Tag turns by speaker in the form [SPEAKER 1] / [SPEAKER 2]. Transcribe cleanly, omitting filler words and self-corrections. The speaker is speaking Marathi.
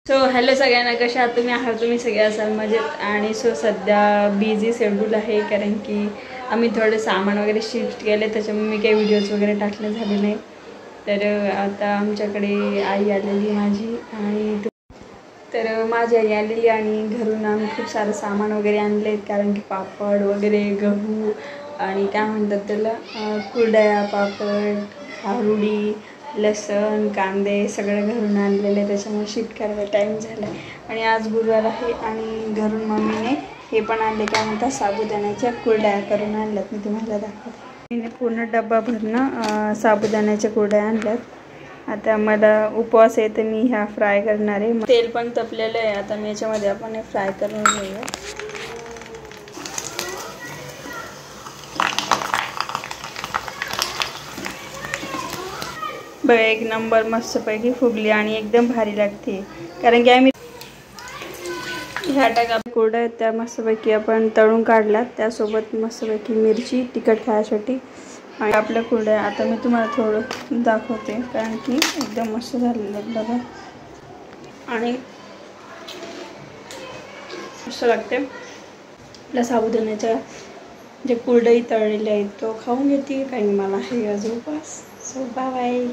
[SPEAKER 1] सो हॅलो सगळ्यांना, कशा आहात तुम्ही? तुम्ही सगळे असाल मजेत. आणि सध्या बिझी शेड्यूल आहे, कारण की आम्ही थोडं सामान वगैरे शिफ्ट केले, त्याच्यामुळे मी काही व्हिडिओज वगैरे टाकले झाले नाही. तर आता आमच्याकडे आई आलेली माझी, आणि माझी आई आलेली आणि घरून आम्ही खूप सारं सामान वगैरे आणले आहेत, कारण की पापड वगैरे, गहू आणि काय म्हणतात त्याला, कुरडया, पापड, खारुडी, लसण, कांदे सगळं घरून आणलेलं आहे. त्याच्यामुळे शिफ्ट करायला टाईम झाला आहे. आणि आज गुरुवार आहे आणि घरून मम्मीने हे पण आणले, काय म्हणतात, साबुदाण्याच्या कुरडया करून आणल्यात. मी तुम्हाला दाखवते. मी पूर्ण डब्बा भरणं साबुदाण्याच्या कुरडया आणल्यात. आता मला उपवास आहे तर मी ह्या फ्राय करणार आहे. तेल पण तपलेलं आहे. आता मी याच्यामध्ये आपण फ्राय करून घेऊया. बघा, एक नंबर मस्तपैकी फुगली आणि एकदम भारी लागते, कारण की आम्ही ह्या टाका कुरड्या आहेत त्या मस्तपैकी आपण तळून काढल्यात. त्यासोबत मस्तपैकी मिरची तिखट खाण्यासाठी. आणि आपल्या कुरड्या आता मी तुम्हाला थोडं दाखवते, कारण की एकदम मस्त झालेलं आहे बघा. आणि मस्त लागते. आपल्या साबुदाण्याच्या जे कुरडई तळलेल्या आहेत तो खाऊन घेते, काही मला हे आज उपास. So bye bye.